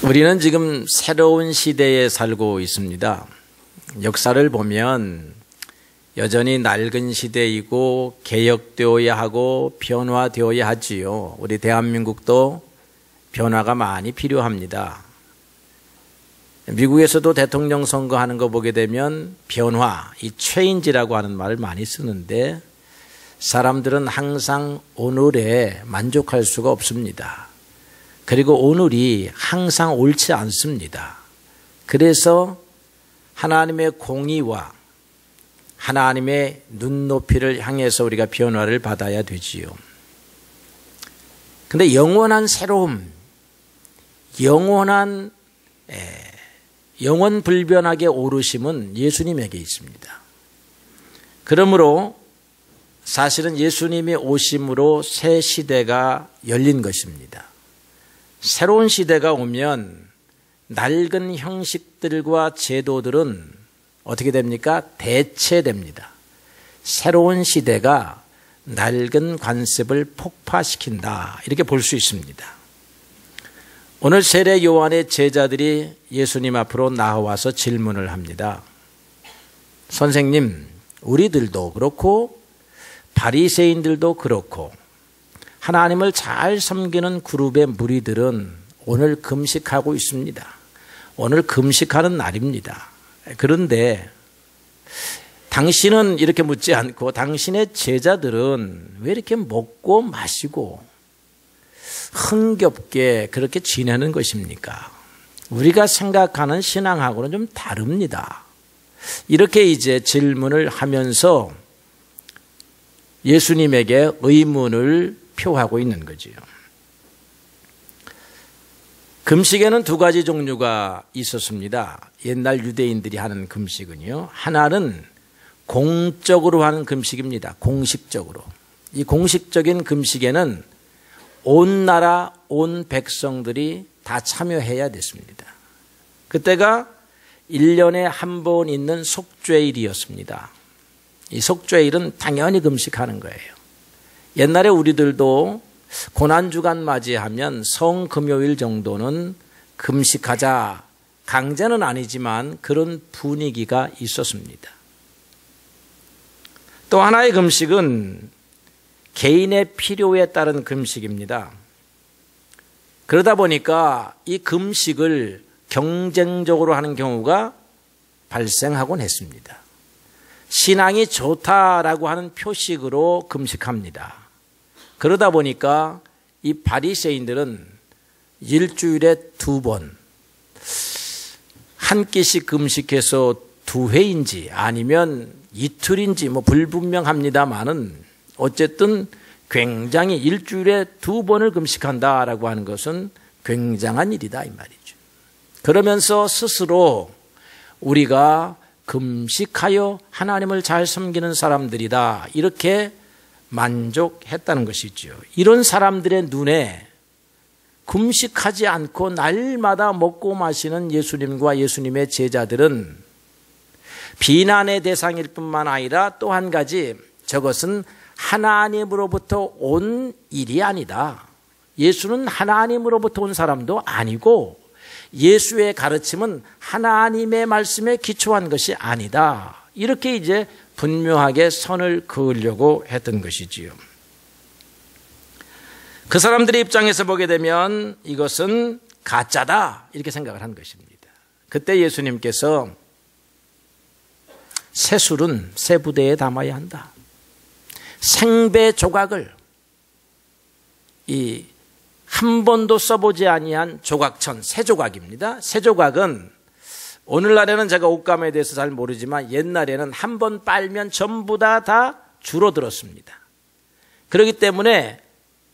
우리는 지금 새로운 시대에 살고 있습니다. 역사를 보면 여전히 낡은 시대이고 개혁되어야 하고 변화되어야 하지요. 우리 대한민국도 변화가 많이 필요합니다. 미국에서도 대통령 선거하는 거 보게 되면 변화, 이 체인지라고 하는 말을 많이 쓰는데 사람들은 항상 오늘에 만족할 수가 없습니다. 그리고 오늘이 항상 옳지 않습니다. 그래서 하나님의 공의와 하나님의 눈높이를 향해서 우리가 변화를 받아야 되지요. 그런데 영원한 새로움, 영원 불변하게 오르심은 예수님에게 있습니다. 그러므로 사실은 예수님이 오심으로 새 시대가 열린 것입니다. 새로운 시대가 오면 낡은 형식들과 제도들은 어떻게 됩니까? 대체됩니다. 새로운 시대가 낡은 관습을 폭파시킨다, 이렇게 볼 수 있습니다. 오늘 세례 요한의 제자들이 예수님 앞으로 나와서 질문을 합니다. 선생님, 우리들도 그렇고 바리새인들도 그렇고 하나님을 잘 섬기는 그룹의 무리들은 오늘 금식하고 있습니다. 오늘 금식하는 날입니다. 그런데 당신은 이렇게 묻지 않고 당신의 제자들은 왜 이렇게 먹고 마시고 흥겹게 그렇게 지내는 것입니까? 우리가 생각하는 신앙하고는 좀 다릅니다. 이렇게 이제 질문을 하면서 예수님에게 의문을 표하고 있는 거지요. 금식에는 두 가지 종류가 있었습니다. 옛날 유대인들이 하는 금식은요, 하나는 공적으로 하는 금식입니다. 공식적으로. 이 공식적인 금식에는 온 나라, 온 백성들이 다 참여해야 됐습니다. 그때가 1년에 한 번 있는 속죄일이었습니다. 이 속죄일은 당연히 금식하는 거예요. 옛날에 우리들도 고난주간 맞이하면 성금요일 정도는 금식하자, 강제는 아니지만 그런 분위기가 있었습니다. 또 하나의 금식은 개인의 필요에 따른 금식입니다. 그러다 보니까 이 금식을 경쟁적으로 하는 경우가 발생하곤 했습니다. 신앙이 좋다라고 하는 표식으로 금식합니다. 그러다 보니까 이 바리새인들은 일주일에 2번 한 끼씩 금식해서 2회인지 아니면 이틀인지 불분명합니다만은 어쨌든 굉장히 일주일에 2번을 금식한다라고 하는 것은 굉장한 일이다, 이 말이죠. 그러면서 스스로 우리가 금식하여 하나님을 잘 섬기는 사람들이다, 이렇게 만족했다는 것이죠. 이런 사람들의 눈에 금식하지 않고 날마다 먹고 마시는 예수님과 예수님의 제자들은 비난의 대상일 뿐만 아니라 또 한 가지, 저것은 하나님으로부터 온 일이 아니다. 예수는 하나님으로부터 온 사람도 아니고 예수의 가르침은 하나님의 말씀에 기초한 것이 아니다. 이렇게 이제 분명하게 선을 그으려고 했던 것이지요. 그 사람들의 입장에서 보게 되면 이것은 가짜다, 이렇게 생각을 한 것입니다. 그때 예수님께서 새술은 새 부대에 담아야 한다. 생배 조각을 한 번도 써보지 아니한 조각천, 새 조각입니다. 새 조각은 오늘날에는 제가 옷감에 대해서 잘 모르지만 옛날에는 한 번 빨면 전부 다 줄어들었습니다. 그렇기 때문에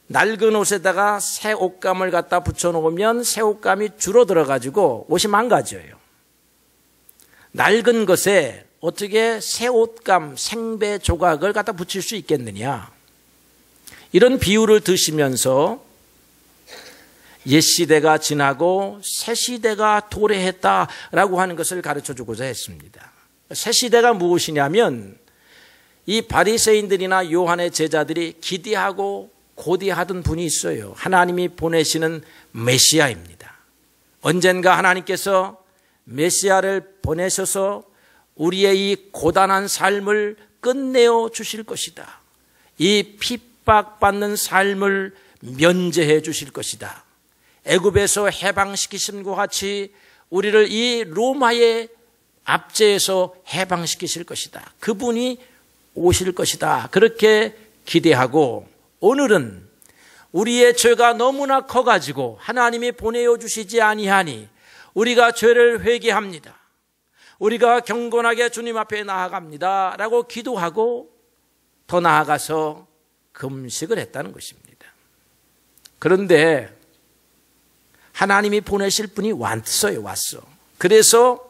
낡은 옷에다가 새 옷감을 갖다 붙여놓으면 새 옷감이 줄어들어 가지고 옷이 망가져요. 낡은 것에 어떻게 새 옷감, 생배 조각을 갖다 붙일 수 있겠느냐, 이런 비유를 드시면서 옛 시대가 지나고 새 시대가 도래했다라고 하는 것을 가르쳐 주고자 했습니다. 새 시대가 무엇이냐면 이 바리새인들이나 요한의 제자들이 기대하고 고대하던 분이 있어요. 하나님이 보내시는 메시아입니다. 언젠가 하나님께서 메시아를 보내셔서 우리의 이 고단한 삶을 끝내어 주실 것이다. 이 핍박받는 삶을 면제해 주실 것이다. 애굽에서 해방시키심과 같이 우리를 이 로마의 압제에서 해방시키실 것이다. 그분이 오실 것이다. 그렇게 기대하고 오늘은 우리의 죄가 너무나 커가지고 하나님이 보내어 주시지 아니하니 우리가 죄를 회개합니다. 우리가 경건하게 주님 앞에 나아갑니다. 라고 기도하고 더 나아가서 금식을 했다는 것입니다. 그런데 하나님이 보내실 분이 왔어요. 그래서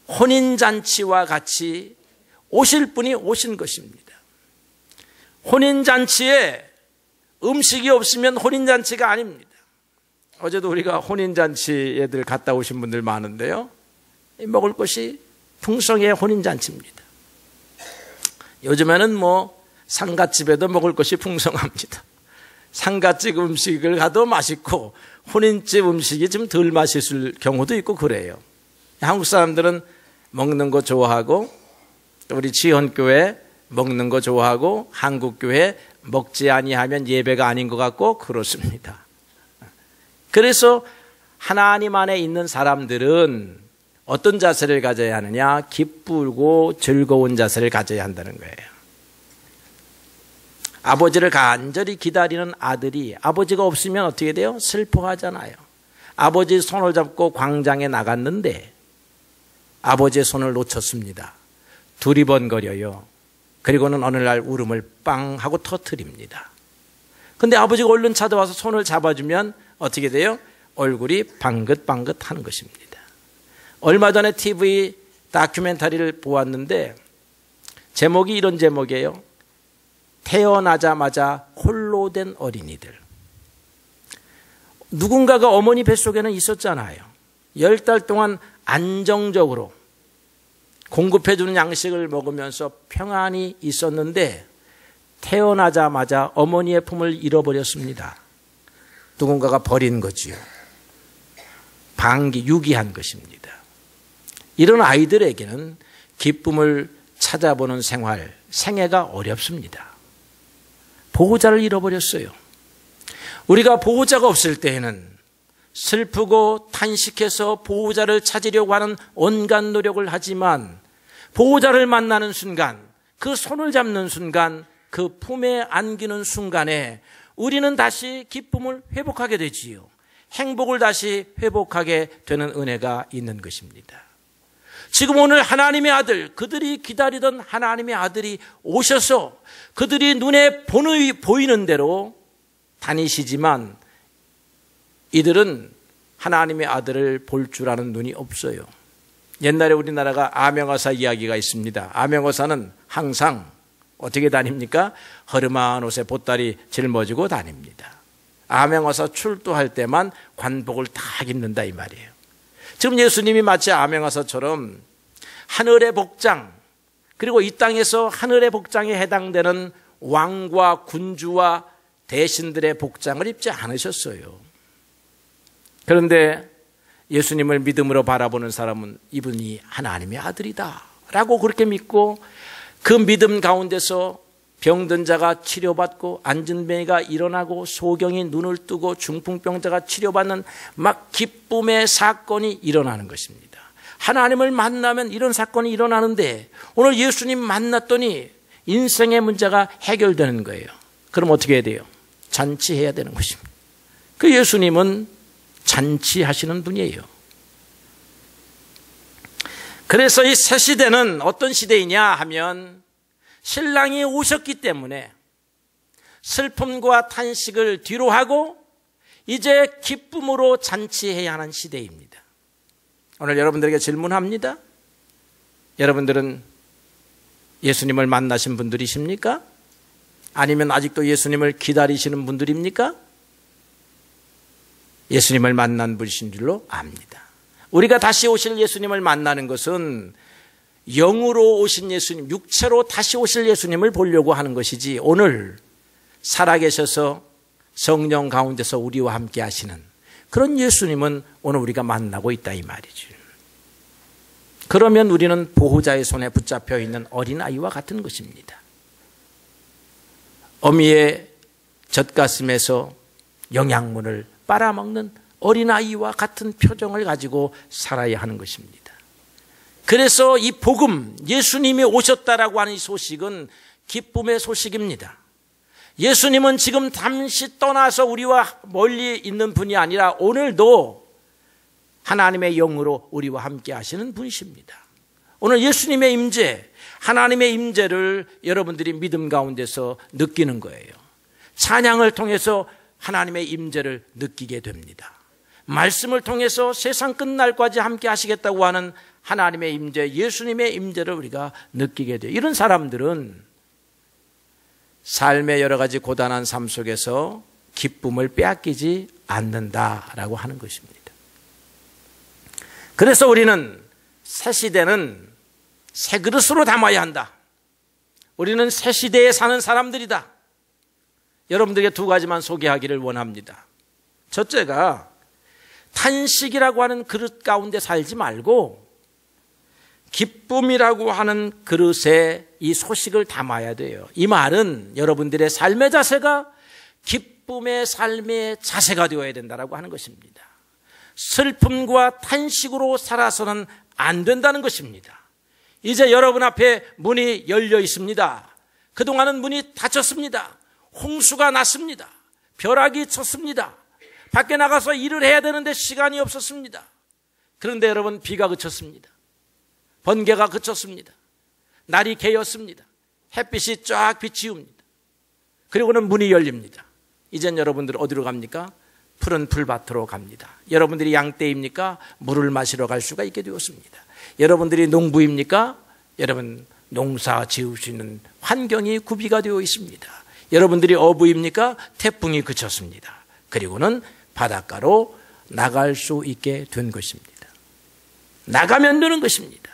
혼인잔치와 같이 오실 분이 오신 것입니다. 혼인잔치에 음식이 없으면 혼인잔치가 아닙니다. 어제도 우리가 혼인잔치 애들 갔다 오신 분들 많은데요. 먹을 것이 풍성의 혼인잔치입니다. 요즘에는 상갓집에도 먹을 것이 풍성합니다. 상갓집 음식을 가도 맛있고 혼인집 음식이 좀 덜 맛있을 경우도 있고 그래요. 한국 사람들은 먹는 거 좋아하고 우리 지헌교회 먹는 거 좋아하고 한국교회 먹지 아니하면 예배가 아닌 것 같고 그렇습니다. 그래서 하나님 안에 있는 사람들은 어떤 자세를 가져야 하느냐? 기쁘고 즐거운 자세를 가져야 한다는 거예요. 아버지를 간절히 기다리는 아들이 아버지가 없으면 어떻게 돼요? 슬퍼하잖아요. 아버지 손을 잡고 광장에 나갔는데 아버지의 손을 놓쳤습니다. 두리번거려요. 그리고는 어느 날 울음을 빵 하고 터뜨립니다. 근데 아버지가 얼른 찾아와서 손을 잡아주면 어떻게 돼요? 얼굴이 방긋방긋 하는 것입니다. 얼마 전에 TV 다큐멘터리를 보았는데 제목이 이런 제목이에요. 태어나자마자 홀로 된 어린이들. 누군가가 어머니 뱃속에는 있었잖아요. 10달 동안 안정적으로 공급해주는 양식을 먹으면서 평안히 있었는데 태어나자마자 어머니의 품을 잃어버렸습니다. 누군가가 버린 거지요. 유기한 것입니다. 이런 아이들에게는 기쁨을 찾아보는 생애가 어렵습니다. 보호자를 잃어버렸어요. 우리가 보호자가 없을 때에는 슬프고 탄식해서 보호자를 찾으려고 하는 온갖 노력을 하지만 보호자를 만나는 순간, 그 손을 잡는 순간, 그 품에 안기는 순간에 우리는 다시 기쁨을 회복하게 되지요. 행복을 다시 회복하게 되는 은혜가 있는 것입니다. 지금 오늘 하나님의 아들, 그들이 기다리던 하나님의 아들이 오셔서 그들이 눈에 보이는 대로 다니시지만 이들은 하나님의 아들을 볼 줄 아는 눈이 없어요. 옛날에 우리나라가 암행어사 이야기가 있습니다. 암행어사는 항상 어떻게 다닙니까? 허름한 옷에 보따리 짊어지고 다닙니다. 암행어사 출두할 때만 관복을 다 입는다 이 말이에요. 지금 예수님이 마치 암행어사처럼 하늘의 복장, 그리고 이 땅에서 하늘의 복장에 해당되는 왕과 군주와 대신들의 복장을 입지 않으셨어요. 그런데 예수님을 믿음으로 바라보는 사람은 이분이 하나님의 아들이다 라고 그렇게 믿고 그 믿음 가운데서 병든 자가 치료받고 안진뱅이가 일어나고 소경이 눈을 뜨고 중풍병자가 치료받는 막 기쁨의 사건이 일어나는 것입니다. 하나님을 만나면 이런 사건이 일어나는데 오늘 예수님 만났더니 인생의 문제가 해결되는 거예요. 그럼 어떻게 해야 돼요? 잔치해야 되는 것입니다. 그 예수님은 잔치하시는 분이에요. 그래서 이 새 시대는 어떤 시대이냐 하면 신랑이 오셨기 때문에 슬픔과 탄식을 뒤로하고 이제 기쁨으로 잔치해야 하는 시대입니다. 오늘 여러분들에게 질문합니다. 여러분들은 예수님을 만나신 분들이십니까? 아니면 아직도 예수님을 기다리시는 분들입니까? 예수님을 만난 분이신 줄로 압니다. 우리가 다시 오실 예수님을 만나는 것은 영으로 오신 예수님, 육체로 다시 오실 예수님을 보려고 하는 것이지 오늘 살아계셔서 성령 가운데서 우리와 함께 하시는 그런 예수님은 오늘 우리가 만나고 있다 이 말이죠. 그러면 우리는 보호자의 손에 붙잡혀 있는 어린아이와 같은 것입니다. 어미의 젖가슴에서 영양분을 빨아먹는 어린아이와 같은 표정을 가지고 살아야 하는 것입니다. 그래서 이 복음, 예수님이 오셨다라고 하는 이 소식은 기쁨의 소식입니다. 예수님은 지금 잠시 떠나서 우리와 멀리 있는 분이 아니라 오늘도 하나님의 영으로 우리와 함께 하시는 분이십니다. 오늘 예수님의 임재, 하나님의 임재를 여러분들이 믿음 가운데서 느끼는 거예요. 찬양을 통해서 하나님의 임재를 느끼게 됩니다. 말씀을 통해서 세상 끝날까지 함께 하시겠다고 하는 하나님의 임재, 예수님의 임재를 우리가 느끼게 돼요. 이런 사람들은 삶의 여러 가지 고단한 삶 속에서 기쁨을 빼앗기지 않는다라고 하는 것입니다. 그래서 우리는 새 시대는 새 그릇으로 담아야 한다. 우리는 새 시대에 사는 사람들이다. 여러분들에게 두 가지만 소개하기를 원합니다. 첫째가 탄식이라고 하는 그릇 가운데 살지 말고 기쁨이라고 하는 그릇에 이 소식을 담아야 돼요. 이 말은 여러분들의 삶의 자세가 기쁨의 삶의 자세가 되어야 된다고 하는 것입니다. 슬픔과 탄식으로 살아서는 안 된다는 것입니다. 이제 여러분 앞에 문이 열려 있습니다. 그동안은 문이 닫혔습니다. 홍수가 났습니다. 벼락이 쳤습니다. 밖에 나가서 일을 해야 되는데 시간이 없었습니다. 그런데 여러분, 비가 그쳤습니다. 번개가 그쳤습니다. 날이 개였습니다. 햇빛이 쫙 비치웁니다. 그리고는 문이 열립니다. 이젠 여러분들 어디로 갑니까? 푸른 풀밭으로 갑니다. 여러분들이 양떼입니까? 물을 마시러 갈 수가 있게 되었습니다. 여러분들이 농부입니까? 여러분 농사 지을 수 있는 환경이 구비가 되어 있습니다. 여러분들이 어부입니까? 태풍이 그쳤습니다. 그리고는 바닷가로 나갈 수 있게 된 것입니다. 나가면 되는 것입니다.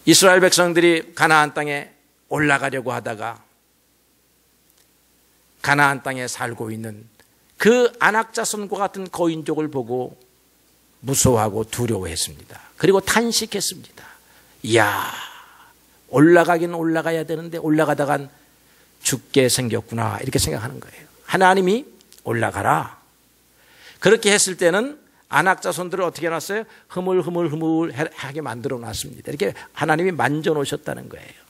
이스라엘 백성들이 가나안 땅에 올라가려고 하다가 가나안 땅에 살고 있는 그 안악자손과 같은 거인족을 보고 무서워하고 두려워했습니다. 그리고 탄식했습니다. 이야, 올라가긴 올라가야 되는데 올라가다간 죽게 생겼구나, 이렇게 생각하는 거예요. 하나님이 올라가라. 그렇게 했을 때는 안악자손들을 어떻게 해놨어요? 흐물흐물하게 만들어 놨습니다. 이렇게 하나님이 만져 놓으셨다는 거예요.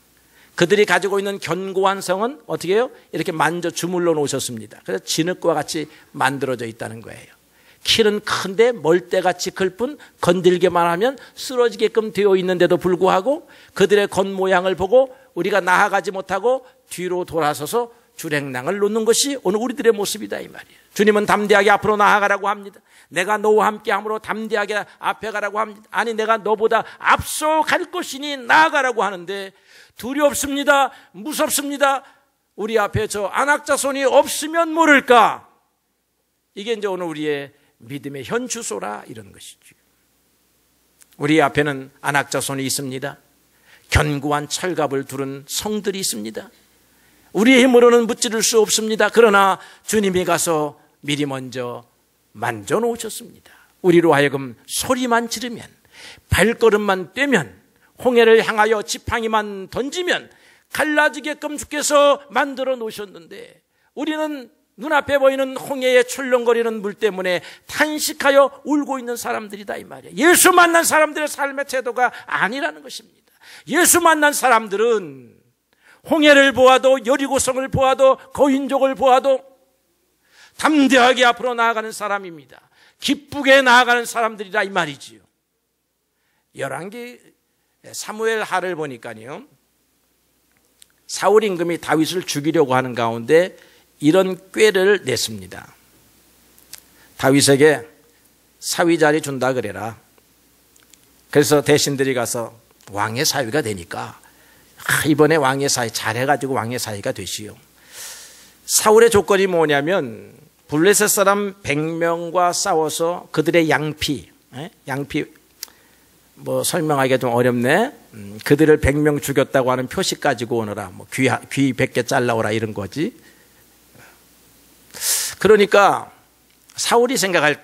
그들이 가지고 있는 견고한 성은 어떻게 해요? 이렇게 만져 주물러 놓으셨습니다. 그래서 진흙과 같이 만들어져 있다는 거예요. 키는 큰데 멀대같이 클 뿐 건들기만 하면 쓰러지게끔 되어 있는데도 불구하고 그들의 겉모양을 보고 우리가 나아가지 못하고 뒤로 돌아서서 주랭랑을 놓는 것이 오늘 우리들의 모습이다 이 말이에요. 주님은 담대하게 앞으로 나아가라고 합니다. 내가 너와 함께 함으로 담대하게 앞에 가라고 합니다. 아니, 내가 너보다 앞서 갈 것이니 나아가라고 하는데 두렵습니다. 무섭습니다. 우리 앞에 저 안악자손이 없으면 모를까. 이게 이제 오늘 우리의 믿음의 현주소라 이런 것이죠. 우리 앞에는 안악자손이 있습니다. 견고한 철갑을 두른 성들이 있습니다. 우리의 힘으로는 무찌를 수 없습니다. 그러나 주님이 가서 미리 먼저 만져 놓으셨습니다. 우리로 하여금 소리만 지르면, 발걸음만 떼면, 홍해를 향하여 지팡이만 던지면 갈라지게끔 주께서 만들어 놓으셨는데 우리는 눈앞에 보이는 홍해의 출렁거리는 물 때문에 탄식하여 울고 있는 사람들이다 이 말이에요. 예수 만난 사람들의 삶의 태도가 아니라는 것입니다. 예수 만난 사람들은 홍해를 보아도, 여리고성을 보아도, 거인족을 보아도 담대하게 앞으로 나아가는 사람입니다. 기쁘게 나아가는 사람들이라 이 말이지요. 열왕기 사무엘 하를 보니까요, 사울 임금이 다윗을 죽이려고 하는 가운데 이런 꾀를 냈습니다. 다윗에게 사위 자리 준다 그래라. 그래서 대신들이 가서 왕의 사위가 되니까 이번에 왕의 사위 잘해가지고 왕의 사위가 되시오. 사울의 조건이 뭐냐면 블레셋 사람 100명과 싸워서 그들의 양피 뭐 설명하기가 좀 어렵네. 그들을 100명 죽였다고 하는 표식 가지고 오너라. 뭐 귀 100개 잘라오라 이런 거지. 그러니까 사울이 생각할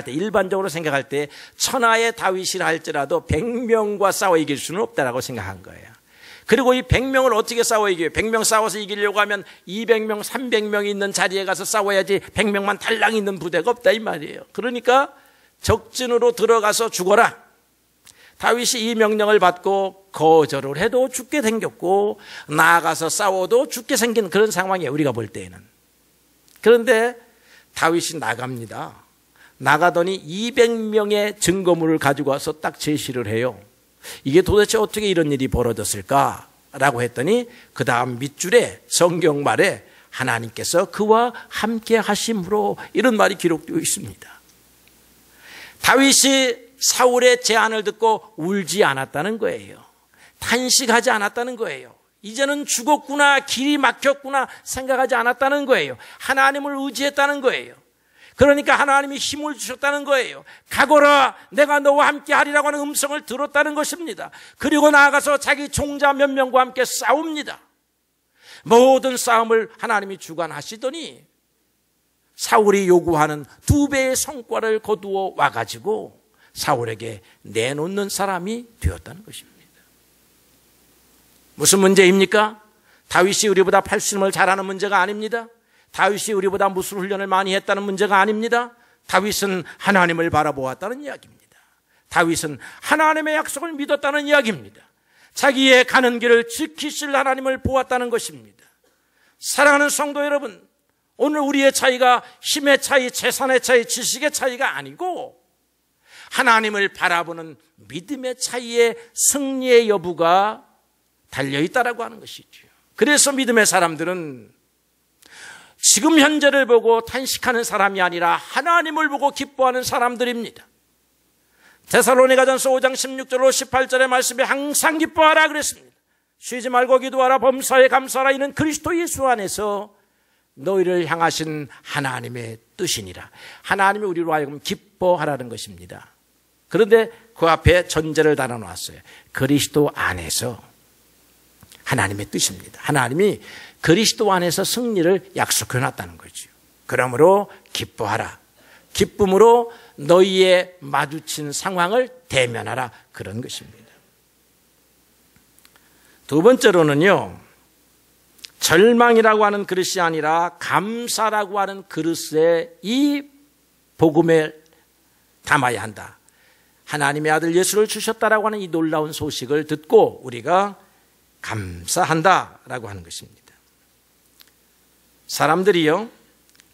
때, 일반적으로 생각할 때 천하의 다윗이라 할지라도 100명과 싸워 이길 수는 없다라고 생각한 거예요. 그리고 이 100명을 어떻게 싸워 이겨요? 100명 싸워서 이기려고 하면 200명, 300명이 있는 자리에 가서 싸워야지 100명만 달랑 있는 부대가 없다 이 말이에요. 그러니까 적진으로 들어가서 죽어라. 다윗이 이 명령을 받고 거절을 해도 죽게 생겼고 나아가서 싸워도 죽게 생긴 그런 상황이에요. 우리가 볼 때에는. 그런데 다윗이 나갑니다. 나가더니 200명의 증거물을 가지고 와서 딱 제시를 해요. 이게 도대체 어떻게 이런 일이 벌어졌을까라고 했더니 그 다음 밑줄에 성경 말에 하나님께서 그와 함께 하심으로 이런 말이 기록되어 있습니다. 다윗이 사울의 제안을 듣고 울지 않았다는 거예요. 탄식하지 않았다는 거예요. 이제는 죽었구나, 길이 막혔구나 생각하지 않았다는 거예요. 하나님을 의지했다는 거예요. 그러니까 하나님이 힘을 주셨다는 거예요. 가거라, 내가 너와 함께 하리라고 하는 음성을 들었다는 것입니다. 그리고 나아가서 자기 종자 몇 명과 함께 싸웁니다. 모든 싸움을 하나님이 주관하시더니 사울이 요구하는 2배의 성과를 거두어 와가지고 사울에게 내놓는 사람이 되었다는 것입니다. 무슨 문제입니까? 다윗이 우리보다 팔씨름을 잘하는 문제가 아닙니다. 다윗이 우리보다 무술 훈련을 많이 했다는 문제가 아닙니다. 다윗은 하나님을 바라보았다는 이야기입니다. 다윗은 하나님의 약속을 믿었다는 이야기입니다. 자기의 가는 길을 지키실 하나님을 보았다는 것입니다. 사랑하는 성도 여러분, 오늘 우리의 차이가 힘의 차이, 재산의 차이, 지식의 차이가 아니고 하나님을 바라보는 믿음의 차이에 승리의 여부가 달려있다라고 하는 것이죠. 그래서 믿음의 사람들은 지금 현재를 보고 탄식하는 사람이 아니라 하나님을 보고 기뻐하는 사람들입니다. 데살로니가전서 5장 16절로 18절의 말씀에 항상 기뻐하라 그랬습니다. 쉬지 말고 기도하라, 범사에 감사하라. 이는 그리스도 예수 안에서 너희를 향하신 하나님의 뜻이니라. 하나님이 우리로 하여금 기뻐하라는 것입니다. 그런데 그 앞에 전제를 달아놨어요. 그리스도 안에서 하나님의 뜻입니다. 하나님이 그리스도 안에서 승리를 약속해 놨다는 거죠. 그러므로 기뻐하라. 기쁨으로 너희의 마주친 상황을 대면하라. 그런 것입니다. 두 번째로는요, 절망이라고 하는 그릇이 아니라 감사라고 하는 그릇에 이 복음을 담아야 한다. 하나님의 아들 예수를 주셨다라고 하는 이 놀라운 소식을 듣고 우리가 감사한다라고 하는 것입니다. 사람들이요,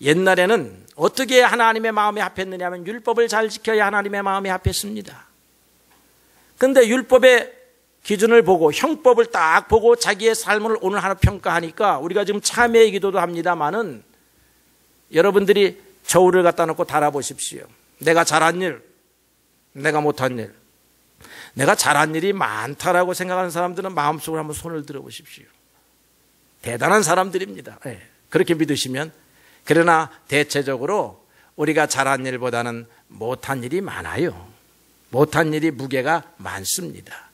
옛날에는 어떻게 하나님의 마음에 합했느냐 하면 율법을 잘 지켜야 하나님의 마음에 합했습니다. 그런데 율법의 기준을 보고 형법을 딱 보고 자기의 삶을 오늘 하나 평가하니까 우리가 지금 참회의 기도도 합니다마는 여러분들이 저울을 갖다 놓고 달아보십시오. 내가 잘한 일, 내가 못한 일. 내가 잘한 일이 많다라고 생각하는 사람들은 마음속으로 한번 손을 들어보십시오. 대단한 사람들입니다. 네, 그렇게 믿으시면. 그러나 대체적으로 우리가 잘한 일보다는 못한 일이 많아요. 못한 일이 무게가 많습니다.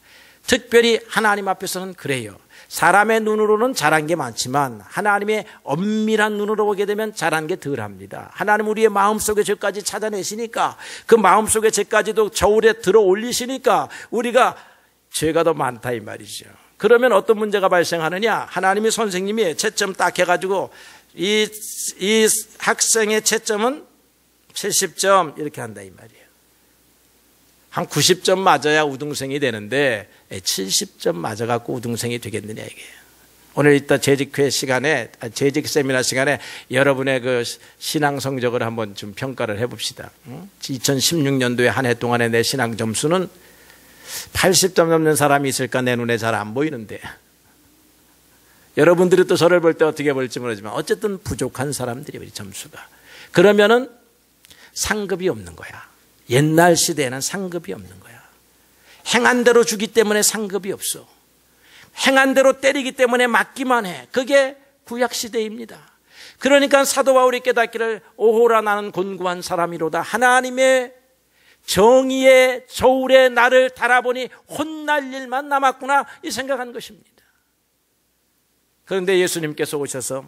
특별히 하나님 앞에서는 그래요. 사람의 눈으로는 잘한 게 많지만 하나님의 엄밀한 눈으로 보게 되면 잘한 게 덜합니다. 하나님 우리의 마음속의 죄까지 찾아내시니까, 그 마음속의 죄까지도 저울에 들어 올리시니까 우리가 죄가 더 많다 이 말이죠. 그러면 어떤 문제가 발생하느냐? 하나님이 선생님이 채점 딱 해가지고 이 학생의 채점은 70점 이렇게 한다 이 말이에요. 한 90점 맞아야 우등생이 되는데 70점 맞아갖고 우등생이 되겠느냐 이게. 오늘 이따 재직회 시간에, 재직 세미나 시간에 여러분의 그 신앙 성적을 한번 좀 평가를 해봅시다. 2016년도에 한 해 동안의 내 신앙 점수는 80점 넘는 사람이 있을까 내 눈에 잘 안 보이는데, 여러분들이 또 저를 볼 때 어떻게 볼지 모르지만 어쨌든 부족한 사람들이 우리 점수가. 그러면은 상급이 없는 거야. 옛날 시대에는 상급이 없는 거야. 행한 대로 주기 때문에 상급이 없어. 행한 대로 때리기 때문에 맞기만 해. 그게 구약시대입니다. 그러니까 사도 바울이 깨닫기를 오호라 나는 곤고한 사람이로다. 하나님의 정의의 저울에 나를 달아보니 혼날 일만 남았구나 이 생각한 것입니다. 그런데 예수님께서 오셔서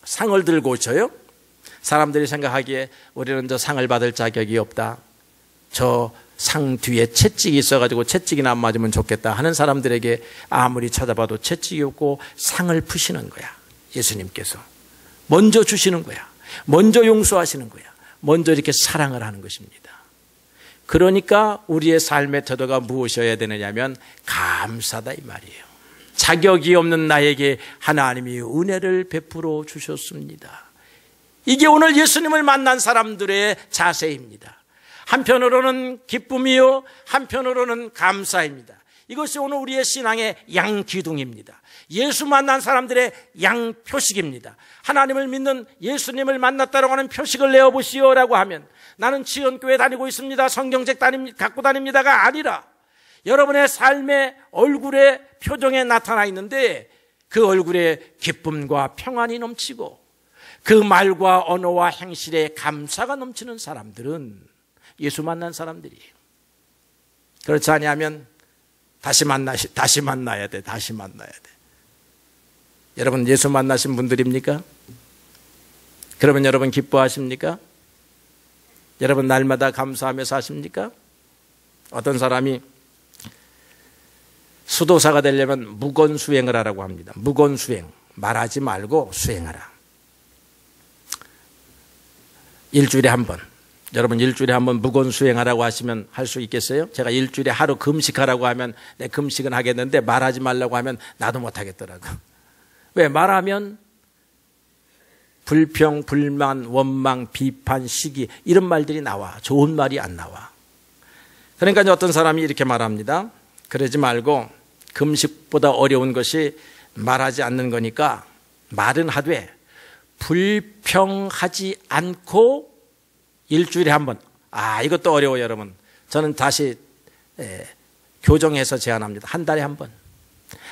상을 들고 오셔요. 사람들이 생각하기에 우리는 저 상을 받을 자격이 없다. 저 상 뒤에 채찍이 있어가지고 채찍이나 안 맞으면 좋겠다 하는 사람들에게 아무리 찾아봐도 채찍이 없고 상을 푸시는 거야. 예수님께서 먼저 주시는 거야. 먼저 용서하시는 거야. 먼저 이렇게 사랑을 하는 것입니다. 그러니까 우리의 삶의 태도가 무엇이어야 되느냐면 감사다 이 말이에요. 자격이 없는 나에게 하나님이 은혜를 베풀어 주셨습니다. 이게 오늘 예수님을 만난 사람들의 자세입니다. 한편으로는 기쁨이요, 한편으로는 감사입니다. 이것이 오늘 우리의 신앙의 양기둥입니다. 예수 만난 사람들의 양표식입니다. 하나님을 믿는 예수님을 만났다고 하는 표식을 내어보시오라고 하면 나는 지연교회 다니고 있습니다, 성경책 갖고 다닙니다가 아니라 여러분의 삶의 얼굴의 표정에 나타나 있는데 그 얼굴에 기쁨과 평안이 넘치고 그 말과 언어와 행실에 감사가 넘치는 사람들은 예수 만난 사람들이에요. 그렇지 않으면 다시 만나야 돼. 여러분 예수 만나신 분들입니까? 그러면 여러분 기뻐하십니까? 여러분 날마다 감사하며 사십니까? 어떤 사람이 수도사가 되려면 무건수행을 하라고 합니다. 무건수행, 말하지 말고 수행하라. 일주일에 한 번. 여러분 일주일에 한 번 무건수행하라고 하시면 할 수 있겠어요? 제가 일주일에 하루 금식하라고 하면 내 금식은 하겠는데 말하지 말라고 하면 나도 못하겠더라고. 왜? 말하면 불평, 불만, 원망, 비판, 시기 이런 말들이 나와. 좋은 말이 안 나와. 그러니까 어떤 사람이 이렇게 말합니다. 그러지 말고 금식보다 어려운 것이 말하지 않는 거니까 말은 하되 불평하지 않고 일주일에 한 번. 이것도 어려워요, 여러분. 저는 다시 교정해서 제안합니다. 한 달에 한 번.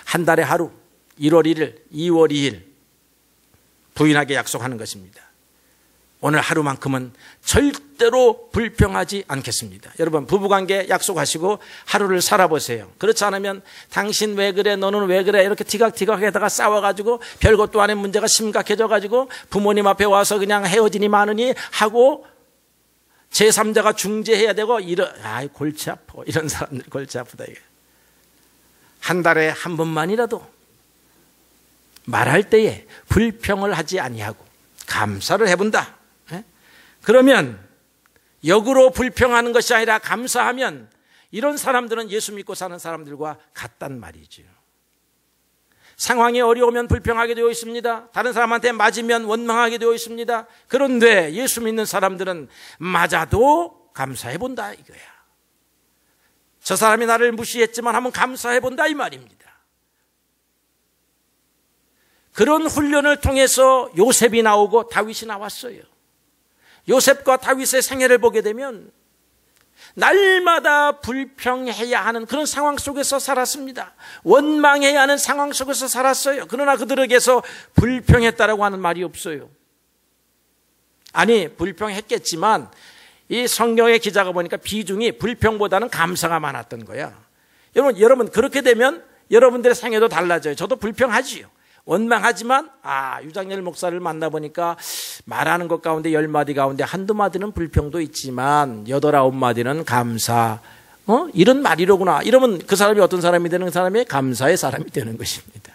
한 달에 하루. 1월 1일, 2월 2일 부인에게 약속하는 것입니다. 오늘 하루만큼은 절대로 불평하지 않겠습니다. 여러분 부부관계 약속하시고 하루를 살아보세요. 그렇지 않으면 당신 왜 그래, 너는 왜 그래 이렇게 티각티각하다가 싸워가지고 별것도 아닌 문제가 심각해져가지고 부모님 앞에 와서 그냥 헤어지니 마느니 하고 제3자가 중재해야 되고 골치 아파. 이런 사람들 골치 아프다 이게. 한 달에 한 번만이라도 말할 때에 불평을 하지 아니하고 감사를 해본다. 그러면 역으로 불평하는 것이 아니라 감사하면 이런 사람들은 예수 믿고 사는 사람들과 같단 말이죠. 상황이 어려우면 불평하게 되어 있습니다. 다른 사람한테 맞으면 원망하게 되어 있습니다. 그런데 예수 믿는 사람들은 맞아도 감사해본다 이거야. 저 사람이 나를 무시했지만 한번 감사해본다 이 말입니다. 그런 훈련을 통해서 요셉이 나오고 다윗이 나왔어요. 요셉과 다윗의 생애를 보게 되면 날마다 불평해야 하는 그런 상황 속에서 살았습니다. 원망해야 하는 상황 속에서 살았어요. 그러나 그들에게서 불평했다라고 하는 말이 없어요. 아니 불평했겠지만 이 성경의 기자가 보니까 비중이 불평보다는 감사가 많았던 거야. 여러분 그렇게 되면 여러분들의 생애도 달라져요. 저도 불평하지요. 원망하지만 유장열 목사를 만나보니까 말하는 것 가운데 10마디 가운데 한두 마디는 불평도 있지만 8, 9마디는 감사 이런 말이로구나. 이러면 그 사람이 어떤 사람이 되는 사람이 감사의 사람이 되는 것입니다.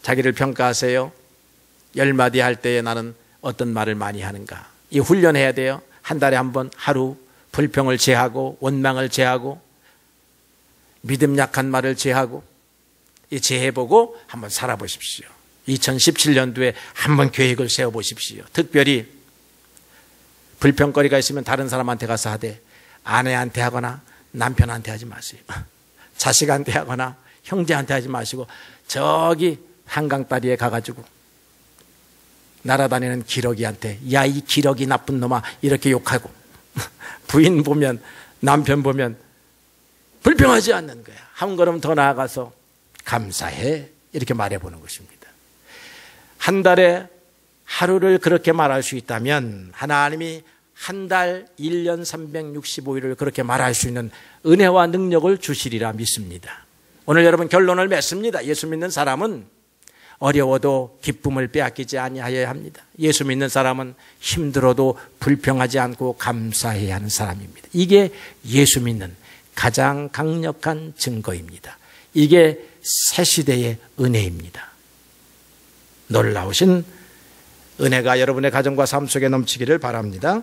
자기를 평가하세요. 10마디 할 때에 나는 어떤 말을 많이 하는가. 이 훈련해야 돼요. 한 달에 한 번 하루 불평을 제하고 원망을 제하고 믿음 약한 말을 제하고 이 제해보고 한번 살아보십시오. 2017년도에 한번 계획을 세워보십시오. 특별히 불평거리가 있으면 다른 사람한테 가서 하되 아내한테 하거나 남편한테 하지 마세요. 자식한테 하거나 형제한테 하지 마시고 저기 한강다리에 가가지고 날아다니는 기러기한테 야 이 기러기 나쁜 놈아 이렇게 욕하고 부인 보면 남편 보면 불평하지 않는 거야. 한 걸음 더 나아가서 감사해 이렇게 말해보는 것입니다. 한 달에 하루를 그렇게 말할 수 있다면 하나님이 한 달 1년 365일을 그렇게 말할 수 있는 은혜와 능력을 주시리라 믿습니다. 오늘 여러분 결론을 맺습니다. 예수 믿는 사람은 어려워도 기쁨을 빼앗기지 아니하여야 합니다. 예수 믿는 사람은 힘들어도 불평하지 않고 감사해야 하는 사람입니다. 이게 예수 믿는 가장 강력한 증거입니다. 이게 새 시대의 은혜입니다. 놀라우신 은혜가 여러분의 가정과 삶 속에 넘치기를 바랍니다.